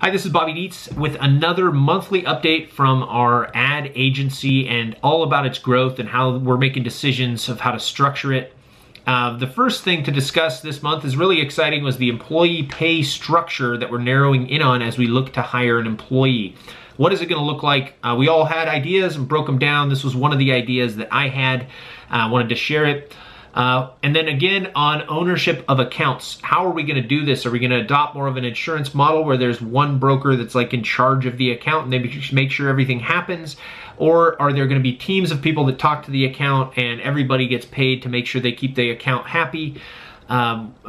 Hi, this is Bobby Dietz with another monthly update from our ad agency and all about its growth and how we're making decisions of how to structure it. The first thing to discuss this month is really exciting was the employee pay structure that we're narrowing in on as we look to hire an employee. What is it going to look like? We all had ideas and broke them down. This was one of the ideas that I had. Wanted to share it. And then again, on ownership of accounts, how are we going to do this? Are we going to adopt more of an insurance model where there's one broker that's like in charge of the account and they make sure everything happens? Or are there going to be teams of people that talk to the account and everybody gets paid to make sure they keep the account happy?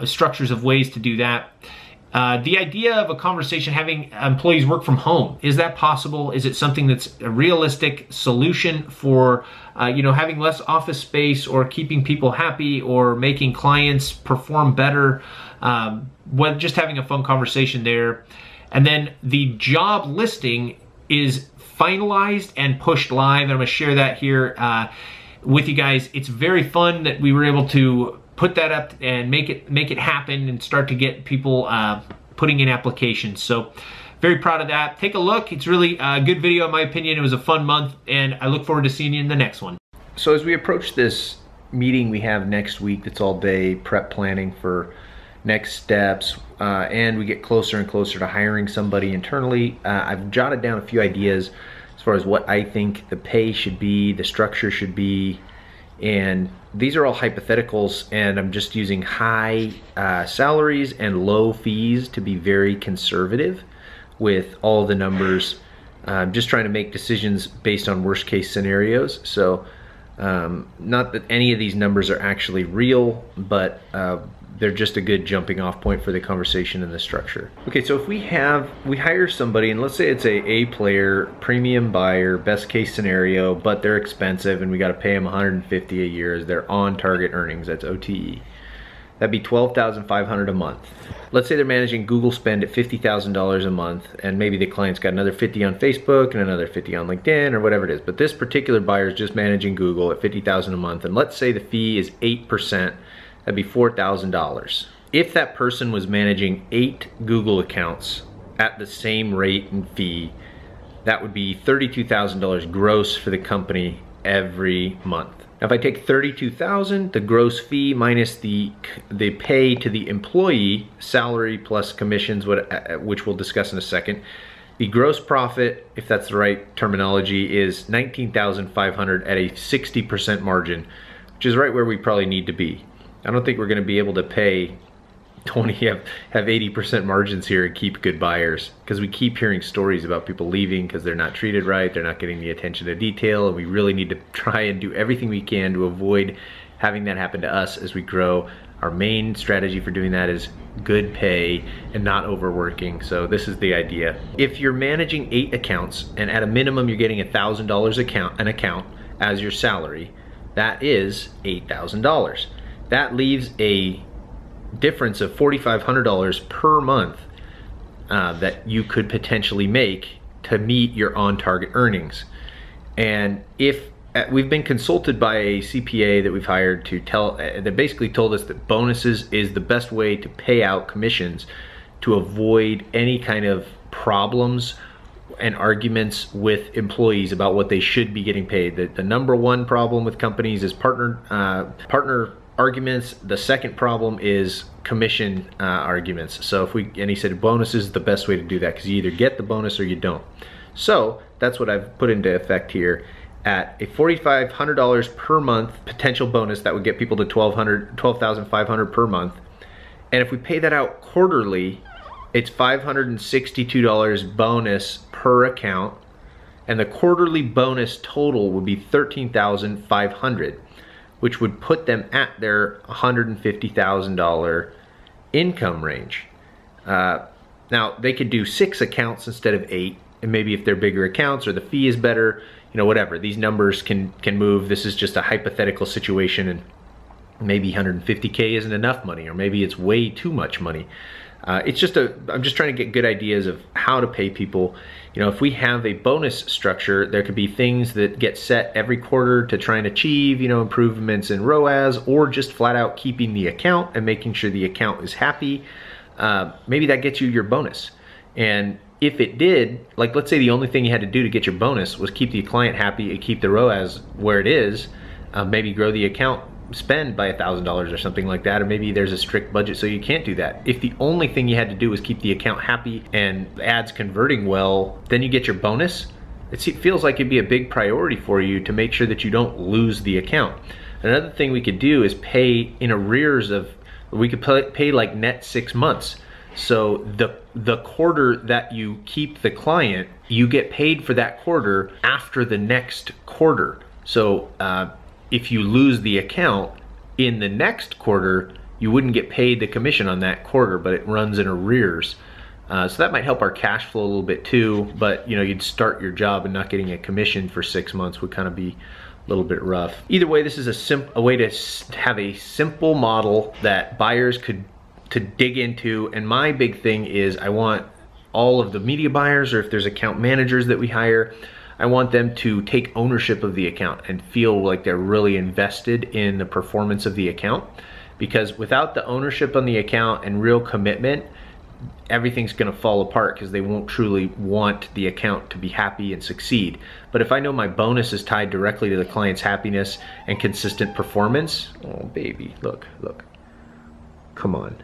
Structures of ways to do that. The idea of a conversation having employees work from home, is that possible? Is it something that's a realistic solution for having less office space or keeping people happy or making clients perform better? Just having a fun conversation there. And then the job listing is finalized and pushed live, and I'm going to share that here with you guys. It's very fun that we were able to put that up and make it happen and start to get people putting in applications. So very proud of that. Take a look. It's really a good video in my opinion. It was a fun month and I look forward to seeing you in the next one. So as we approach this meeting we have next week, that's all day prep planning for next steps, and we get closer and closer to hiring somebody internally, I've jotted down a few ideas as far as what I think the pay should be, the structure should be, and these are all hypotheticals, and I'm just using high salaries and low fees to be very conservative with all the numbers. Just trying to make decisions based on worst case scenarios. So not that any of these numbers are actually real, but they're just a good jumping off point for the conversation and the structure. Okay, so if we hire somebody, and let's say it's a player, premium buyer, best case scenario, but they're expensive and we got to pay them $150 a year as their on target earnings, that's OTE. That'd be $12,500 a month. Let's say they're managing Google spend at $50,000 a month, and maybe the client's got another 50 on Facebook and another 50 on LinkedIn or whatever it is. But this particular buyer is just managing Google at $50,000 a month, and let's say the fee is 8%. That'd be $4,000. If that person was managing 8 Google accounts at the same rate and fee, that would be $32,000 gross for the company every month. Now if I take $32,000, the gross fee minus the pay to the employee, salary plus commissions, which we'll discuss in a second, the gross profit, if that's the right terminology, is $19,500 at a 60% margin, which is right where we probably need to be. I don't think we're going to be able to pay have 80% margins here and keep good buyers, because we keep hearing stories about people leaving because they're not treated right, they're not getting the attention to detail, and we really need to try and do everything we can to avoid having that happen to us as we grow. Our main strategy for doing that is good pay and not overworking. So this is the idea. If you're managing 8 accounts and at a minimum you're getting $1,000 an account as your salary, that is $8,000. That leaves a difference of $4,500 per month that you could potentially make to meet your on-target earnings. And if we've been consulted by a CPA that we've hired to that basically told us that bonuses is the best way to pay out commissions to avoid any kind of problems and arguments with employees about what they should be getting paid. The number one problem with companies is partner arguments. The second problem is commission arguments. So and he said bonuses is the best way to do that, because you either get the bonus or you don't. So that's what I've put into effect here. At a $4,500 per month potential bonus, that would get people to $12,500 per month. And if we pay that out quarterly, it's $562 bonus per account, and the quarterly bonus total would be $13,500. which would put them at their $150,000 income range. Now they could do 6 accounts instead of 8, and maybe if they're bigger accounts or the fee is better, whatever. These numbers can move. This is just a hypothetical situation, and maybe $150K isn't enough money, or maybe it's way too much money. I'm just trying to get good ideas of how to pay people. If we have a bonus structure, there could be things that get set every quarter to try and achieve, improvements in ROAS, or just flat out keeping the account and making sure the account is happy. Maybe that gets you your bonus. And if it did, like let's say the only thing you had to do to get your bonus was keep the client happy and keep the ROAS where it is, maybe grow the account spend by $1,000 or something like that, or maybe there's a strict budget so you can't do that. If the only thing you had to do was keep the account happy and ads converting well, then you get your bonus. It feels like it'd be a big priority for you to make sure that you don't lose the account. Another thing we could do is pay in arrears of, we could pay like net 6 months. So the quarter that you keep the client, you get paid for that quarter after the next quarter. So if you lose the account in the next quarter, you wouldn't get paid the commission on that quarter, but it runs in arrears. So that might help our cash flow a little bit too, but you'd start your job and not getting a commission for 6 months would kind of be a little bit rough. Either way, this is a way to have a simple model that buyers could dig into. And my big thing is I want all of the media buyers, or if there's account managers that we hire, I want them to take ownership of the account and feel like they're really invested in the performance of the account. Because without the ownership on the account and real commitment, everything's gonna fall apart because they won't truly want the account to be happy and succeed. But if I know my bonus is tied directly to the client's happiness and consistent performance, oh baby, look, come on.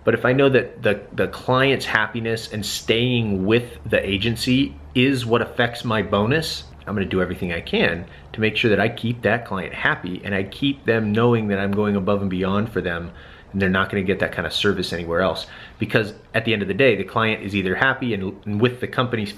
But if I know that the client's happiness and staying with the agency is what affects my bonus, I'm gonna do everything I can to make sure that I keep that client happy and I keep them knowing that I'm going above and beyond for them, and they're not gonna get that kind of service anywhere else. Because at the end of the day, the client is either happy and with the company,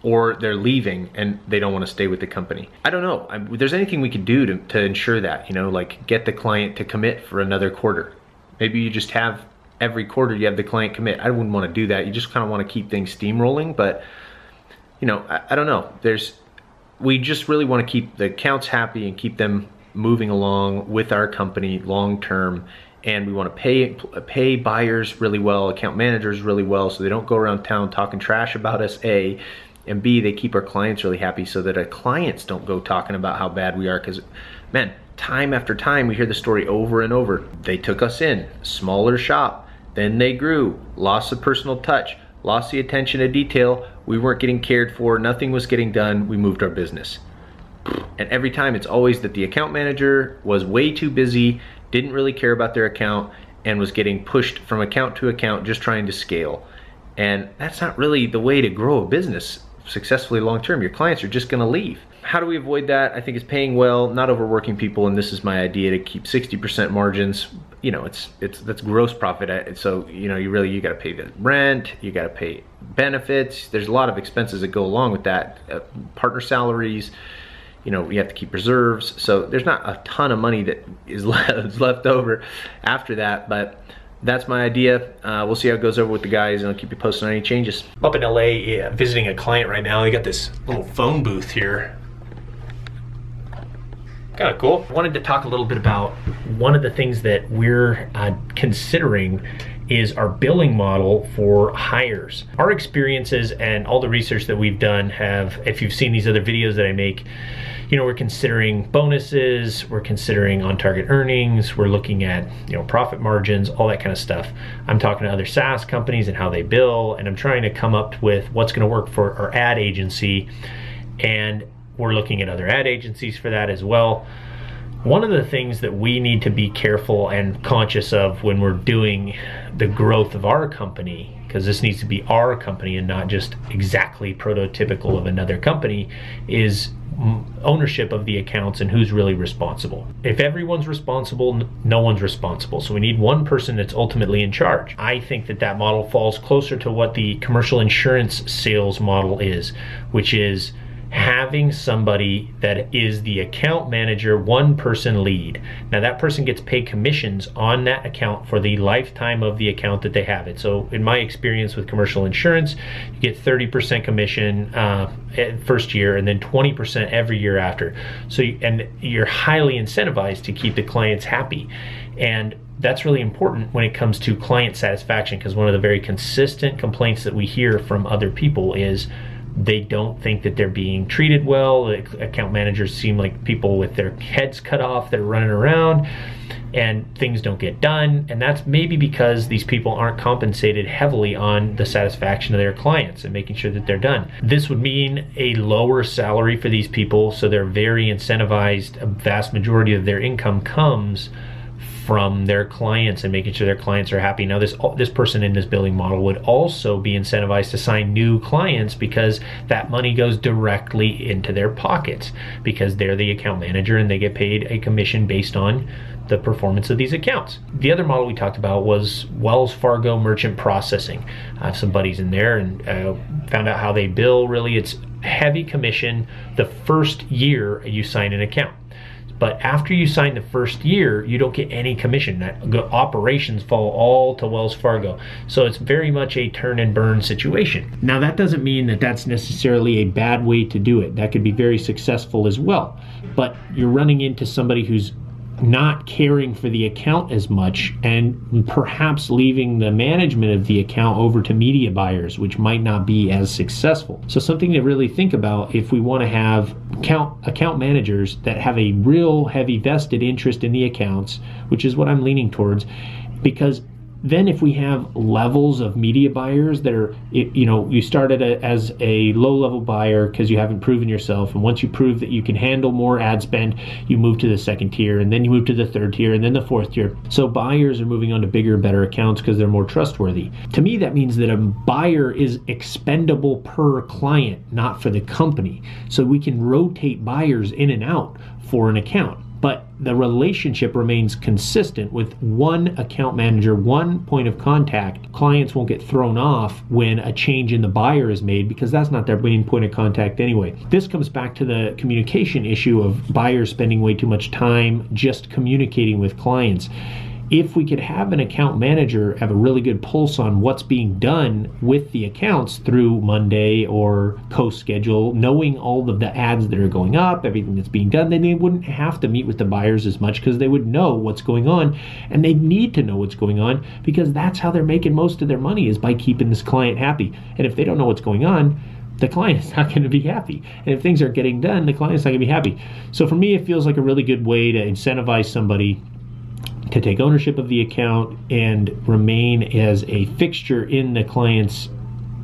or they're leaving and they don't wanna stay with the company. I don't know, if there's anything we could do to ensure that, like get the client to commit for another quarter. Maybe you just have every quarter you have the client commit. I wouldn't want to do that. You just kind of want to keep things steamrolling, but I don't know. We just really want to keep the accounts happy and keep them moving along with our company long term, and we want to pay buyers really well, account managers really well, so they don't go around town talking trash about us, A, and B, they keep our clients really happy so that our clients don't go talking about how bad we are. Because man, time after time we hear the story over and over. They took us in, smaller shop, then they grew, lost the personal touch, lost the attention to detail, we weren't getting cared for, nothing was getting done, we moved our business. And every time it's always that the account manager was way too busy, didn't really care about their account, and was getting pushed from account to account just trying to scale. And that's not really the way to grow a business successfully long term. Your clients are just gonna leave. How do we avoid that? I think it's paying well, not overworking people, and this is my idea to keep 60% margins. That's gross profit. So you got to pay the rent, you got to pay benefits. There's a lot of expenses that go along with that. Partner salaries. You have to keep reserves. So there's not a ton of money that is left over after that, but that's my idea. We'll see how it goes over with the guys, and I'll keep you posted on any changes. I'm up in LA visiting a client right now. They got this little phone booth here. Kind of cool. I wanted to talk a little bit about one of the things that we're considering is our billing model for hires. Our experiences and all the research that we've done have, if you've seen these other videos that I make, we're considering bonuses, we're considering on-target earnings, we're looking at profit margins, all that kind of stuff. I'm talking to other SaaS companies and how they bill, and I'm trying to come up with what's going to work for our ad agency, and we're looking at other ad agencies for that as well. One of the things that we need to be careful and conscious of when we're doing the growth of our company, because this needs to be our company and not just exactly prototypical of another company, is ownership of the accounts and who's really responsible. If everyone's responsible, no one's responsible. So we need one person that's ultimately in charge. I think that model falls closer to what the commercial insurance sales model is, which is having somebody that is the account manager, one person lead. Now that person gets paid commissions on that account for the lifetime of the account that they have it. So in my experience with commercial insurance, you get 30% commission first year and then 20% every year after. So you're highly incentivized to keep the clients happy. And that's really important when it comes to client satisfaction, because one of the very consistent complaints that we hear from other people is they don't think that they're being treated well. Account managers seem like people with their heads cut off that are running around. and things don't get done. And that's maybe because these people aren't compensated heavily on the satisfaction of their clients and making sure that they're done. This would mean a lower salary for these people, so they're very incentivized. A vast majority of their income comes from their clients and making sure their clients are happy. Now this person in this billing model would also be incentivized to sign new clients, because that money goes directly into their pockets because they're the account manager and they get paid a commission based on the performance of these accounts. The other model we talked about was Wells Fargo merchant processing. I have some buddies in there and found out how they bill. Really, it's heavy commission the first year you sign an account. But after you sign the first year, you don't get any commission. Operations fall all to Wells Fargo. So it's very much a turn and burn situation. Now that doesn't mean that that's necessarily a bad way to do it. That could be very successful as well. But you're running into somebody who's not caring for the account as much, and perhaps leaving the management of the account over to media buyers, which might not be as successful. So something to really think about if we want to have account managers that have a real heavy vested interest in the accounts, which is what I'm leaning towards, because then if we have levels of media buyers that are, you started as a low-level buyer because you haven't proven yourself, and once you prove that you can handle more ad spend, you move to the second tier, and then you move to the third tier, and then the fourth tier. So buyers are moving on to bigger and better accounts because they're more trustworthy. To me, that means that a buyer is expendable per client, not for the company. So we can rotate buyers in and out for an account, but the relationship remains consistent with one account manager, one point of contact. Clients won't get thrown off when a change in the buyer is made, because that's not their main point of contact anyway. This comes back to the communication issue of buyers spending way too much time just communicating with clients. If we could have an account manager have a really good pulse on what's being done with the accounts through Monday or co-schedule, knowing all of the ads that are going up, everything that's being done, then they wouldn't have to meet with the buyers as much, because they would know what's going on, and they need to know what's going on, because that's how they're making most of their money, is by keeping this client happy. And if they don't know what's going on, the client is not going to be happy. And if things aren't getting done, the client's not going to be happy. So for me, it feels like a really good way to incentivize somebody to take ownership of the account and remain as a fixture in the client's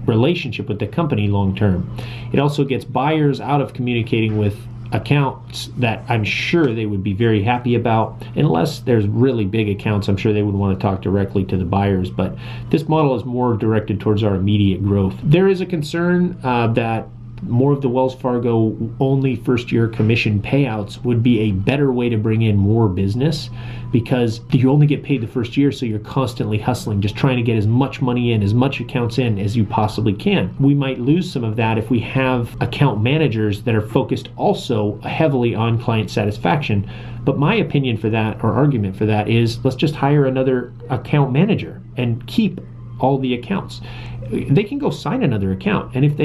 relationship with the company long term. It also gets buyers out of communicating with accounts that I'm sure they would be very happy about. Unless there's really big accounts, I'm sure they would want to talk directly to the buyers, but this model is more directed towards our immediate growth. There is a concern that more of the Wells Fargo only first year commission payouts would be a better way to bring in more business, because you only get paid the first year, so you're constantly hustling, just trying to get as much money in, as much accounts in as you possibly can. We might lose some of that if we have account managers that are focused also heavily on client satisfaction. But my opinion for that, or argument for that, is let's just hire another account manager and keep all the accounts. They can go sign another account, and if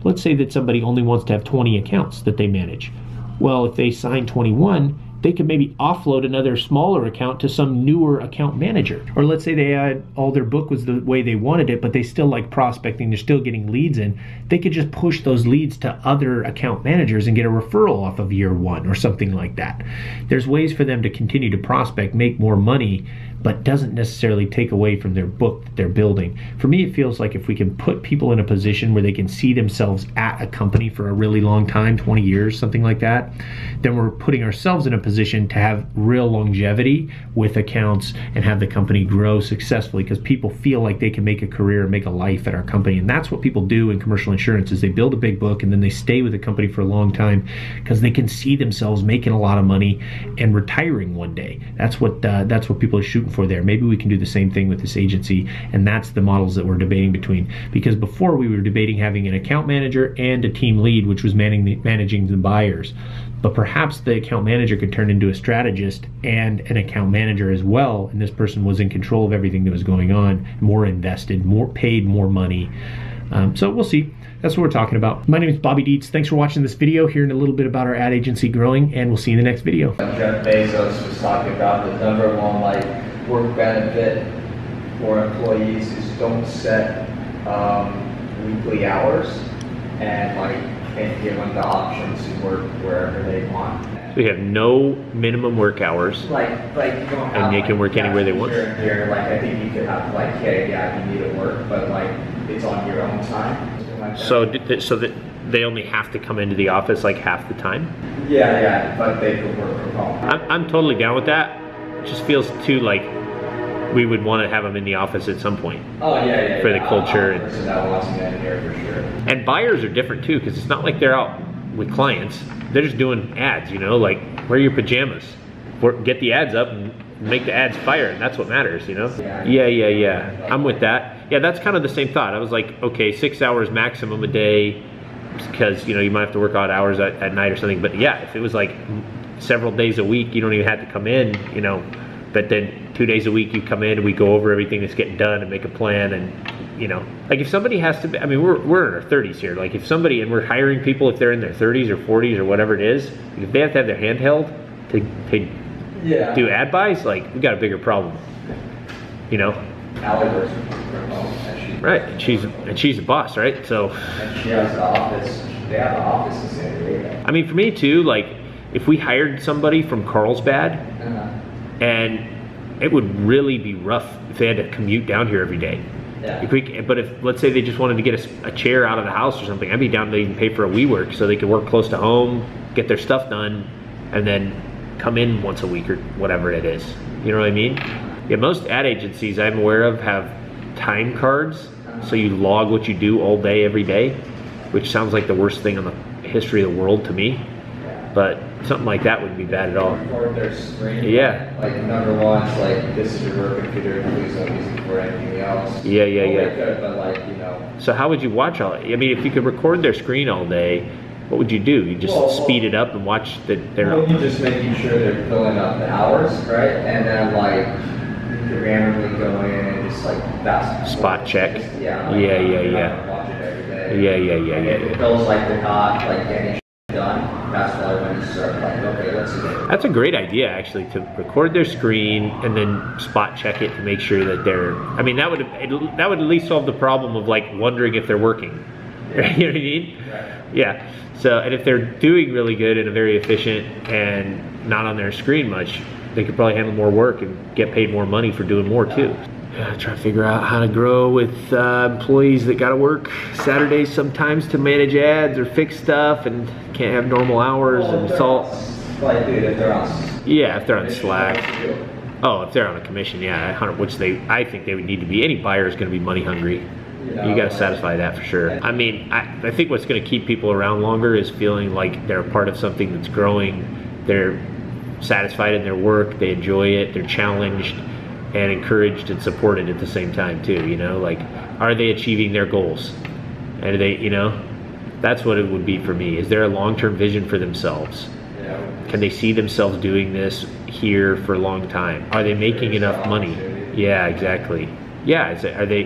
let's say that somebody only wants to have 20 accounts that they manage. Well, if they sign 21, they could maybe offload another smaller account to some newer account manager. Or let's say they had all their book was the way they wanted it, but they still like prospecting, they're still getting leads in. They could just push those leads to other account managers and get a referral off of year one or something like that. There's ways for them to continue to prospect, make more money, but doesn't necessarily take away from their book that they're building. For me, it feels like if we can put people in a position where they can see themselves at a company for a really long time, 20 years, something like that, then we're putting ourselves in a position to have real longevity with accounts and have the company grow successfully, because people feel like they can make a career and make a life at our company. And that's what people do in commercial insurance, is they build a big book and then they stay with the company for a long time because they can see themselves making a lot of money and retiring one day. That's what people are shooting for there. Maybe we can do the same thing with this agency, and that's the models that we're debating between. Because before we were debating having an account manager and a team lead, which was managing the buyers. But perhaps the account manager could turn into a strategist and an account manager as well, and this person was in control of everything that was going on, more invested, paid more money. So we'll see. That's what we're talking about. My name is Bobby Dietz. Thanks for watching this video, hearing a little bit about our ad agency growing, and we'll see you in the next video. Jeff Bezos was talking about the number one work benefit for employees is don't set weekly hours and give them the option to work wherever they want. We have no minimum work hours. Like you don't have, and they can work anywhere they want. Here, like I think you could have like, hey, yeah, you need to work, but like it's on your own time. Like so that they only have to come into the office like half the time? Yeah, but they could work from home. I'm totally down with that. It just feels too like we would want to have them in the office at some point. Oh yeah. For the culture. I'm a person that wants them in here for sure. And buyers are different too, because it's not like they're out with clients. They're just doing ads, you know, like wear your pajamas. Get the ads up and make the ads fire, and that's what matters, you know? Yeah. I'm with that. Yeah, that's kind of the same thought. I was like, okay, 6 hours maximum a day, because, you know, you might have to work odd hours at night or something. But yeah, if it was like several days a week, you don't even have to come in, you know, but then 2 days a week you come in and we go over everything that's getting done and make a plan. And, you know, like if somebody has to be, I mean, we're in our 30s here. Like if somebody, and we're hiring people if they're in their 30s or 40s or whatever it is, if they have to have their hand held to do ad buys, like we got a bigger problem, you know? Allie works from home. Right, and she's a boss, right? So. And she has the office. They have the office in San Diego. I mean, for me too, like if we hired somebody from Carlsbad, and it would really be rough if they had to commute down here every day. Yeah. But if let's say they just wanted to get a chair out of the house or something, I'd be down to even pay for a WeWork so they could work close to home, get their stuff done, and then come in once a week or whatever it is. You know what I mean? Yeah, most ad agencies I'm aware of have time cards, so you log what you do all day, every day, which sounds like the worst thing in the history of the world to me. But something like that wouldn't be bad at all. Record their screen. Yeah. Like number one, it's like this is your work computer, please don't use it for anything else. Yeah. They could, but like, you know. So how would you watch all? I mean, if you could record their screen all day, what would you do? You just speed it up and watch their. Well, you're just making sure they're filling up the hours, right? And then like you could randomly go in and just like fast spot check. Just, Yeah. Watch it every day. Yeah. And if it feels like they're not like getting done, that's why when you start like, okay, let's do it. That's a great idea, actually, to record their screen and then spot check it to make sure that they're. I mean, that would at least solve the problem of like wondering if they're working. Yeah. You know what I mean? Right. Yeah. So, and if they're doing really good and very efficient and not on their screen much, they could probably handle more work and get paid more money for doing more too. Try to figure out how to grow with employees that gotta work Saturdays sometimes to manage ads or fix stuff and can't have normal hours, and it's all. Like, dude, if they're on. Yeah, if they're on Slack. Oh, if they're on a commission, yeah, which I think they would need to be. Any buyer is gonna be money hungry. You got to satisfy that for sure. I mean, I think what's going to keep people around longer is feeling like they're a part of something that's growing. They're satisfied in their work. They enjoy it. They're challenged and encouraged and supported at the same time too. You know, like, are they achieving their goals? And are they, you know, that's what it would be for me. Is there a long-term vision for themselves? Can they see themselves doing this here for a long time? Are they making enough money? Yeah, exactly. Yeah, are they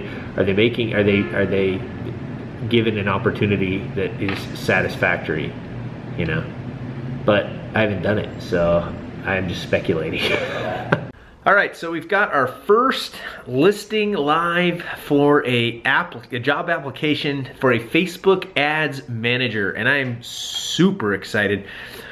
given an opportunity that is satisfactory, you know? But I haven't done it, so I'm just speculating. All right, so we've got our first listing live for a job application for a Facebook Ads Manager, and I am super excited.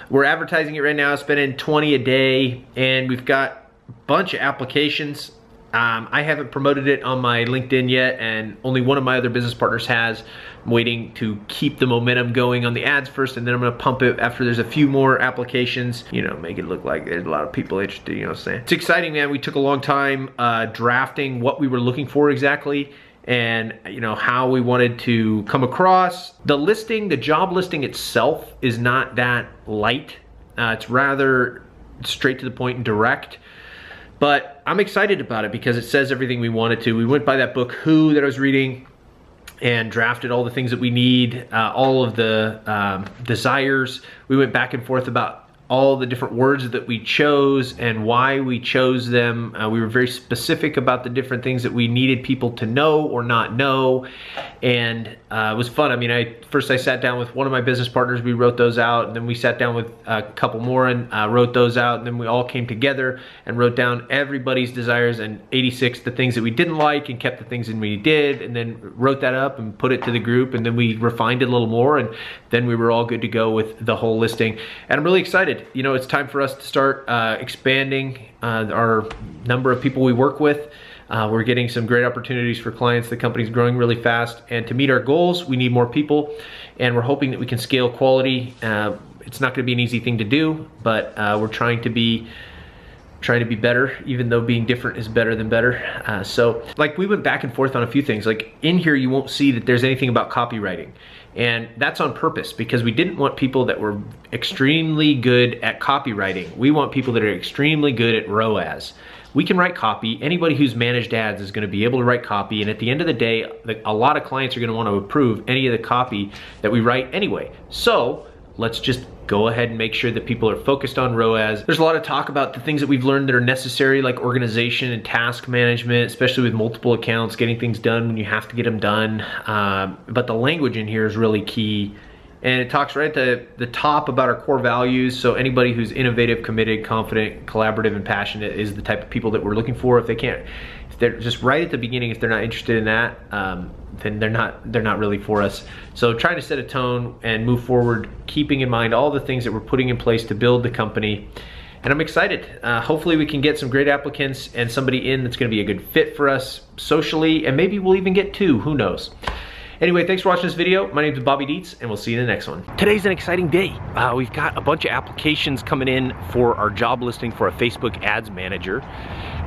We're advertising it right now, spending $20 a day, and we've got a bunch of applications. I haven't promoted it on my LinkedIn yet, and only one of my other business partners has. I'm waiting to keep the momentum going on the ads first, and then I'm gonna pump it after there's a few more applications, you know, make it look like there's a lot of people interested, you know what I'm saying? It's exciting, man. We took a long time drafting what we were looking for exactly, and you know, how we wanted to come across. The listing, the job listing itself is not that light. It's rather straight to the point and direct. But I'm excited about it because it says everything we wanted to. We went by that book, Who, that I was reading, and drafted all the things that we need, all of the desires. We went back and forth about all the different words that we chose and why we chose them. We were very specific about the different things that we needed people to know or not know, and it was fun. I mean, first I sat down with one of my business partners, we wrote those out, and then we sat down with a couple more and wrote those out, and then we all came together and wrote down everybody's desires and 86 the things that we didn't like and kept the things that we did, and then wrote that up and put it to the group, and then we refined it a little more, and then we were all good to go with the whole listing. And I'm really excited. excited. You know, it's time for us to start expanding our number of people we work with. We're getting some great opportunities for clients. The company's growing really fast, and to meet our goals, we need more people, and we're hoping that we can scale quality. It's not gonna be an easy thing to do, but we're trying to be better, even though being different is better than better. So like, we went back and forth on a few things. Like, in here you won't see that there's anything about copywriting, and that's on purpose because we didn't want people that were extremely good at copywriting. We want people that are extremely good at ROAS. We can write copy. Anybody who's managed ads is gonna be able to write copy, and at the end of the day, a lot of clients are gonna wanna approve any of the copy that we write anyway. So let's just go ahead and make sure that people are focused on ROAS. There's a lot of talk about the things that we've learned that are necessary, like organization and task management, especially with multiple accounts, getting things done when you have to get them done. But the language in here is really key. And it talks right at the top about our core values. So anybody who's innovative, committed, confident, collaborative, and passionate is the type of people that we're looking for. If they're just right at the beginning, if they're not interested in that, then they're not really for us. So trying to set a tone and move forward, keeping in mind all the things that we're putting in place to build the company. And I'm excited. Hopefully we can get some great applicants and somebody in that's gonna be a good fit for us socially, and maybe we'll even get two, who knows. Anyway, thanks for watching this video. My name is Bobby Dietz, and we'll see you in the next one. Today's an exciting day. We've got a bunch of applications coming in for our job listing for a Facebook ads manager.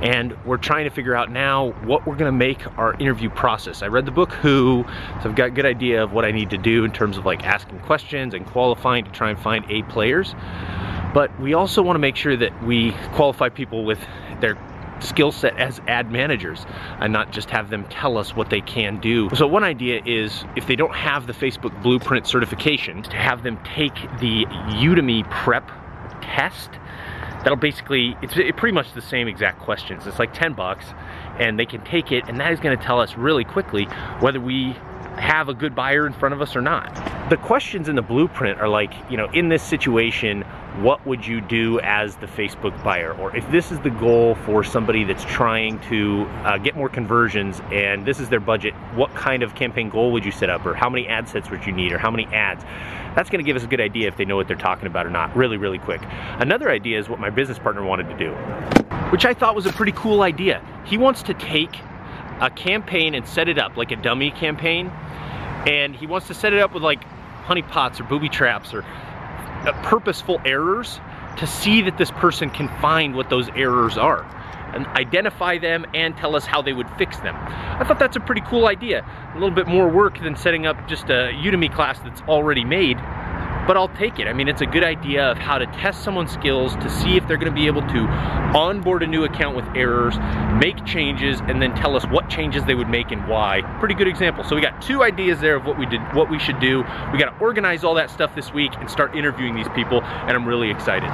And we're trying to figure out now what we're gonna make our interview process. I read the book Who, so I've got a good idea of what I need to do in terms of like asking questions and qualifying to try and find A players. But we also wanna make sure that we qualify people with their skill set as ad managers and not just have them tell us what they can do. So one idea is, if they don't have the Facebook Blueprint certification, to have them take the Udemy prep test. That'll basically, it's pretty much the same exact questions. It's like 10 bucks, and they can take it, and that is gonna tell us really quickly whether we have a good buyer in front of us or not. The questions in the blueprint are like, you know, in this situation, what would you do as the Facebook buyer? Or if this is the goal for somebody that's trying to get more conversions and this is their budget, what kind of campaign goal would you set up? Or how many ad sets would you need? Or how many ads? That's gonna give us a good idea if they know what they're talking about or not, really, really quick. Another idea is what my business partner wanted to do, which I thought was a pretty cool idea. He wants to take a campaign and set it up like a dummy campaign, and he wants to set it up with like honeypots or booby traps or purposeful errors to see that this person can find what those errors are and identify them and tell us how they would fix them. I thought that's a pretty cool idea. A little bit more work than setting up just a Udemy class that's already made, but I'll take it. I mean, it's a good idea of how to test someone's skills to see if they're gonna be able to onboard a new account with errors, make changes, and then tell us what changes they would make and why. Pretty good example. So we got two ideas there of what we should do. We gotta organize all that stuff this week and start interviewing these people, and I'm really excited.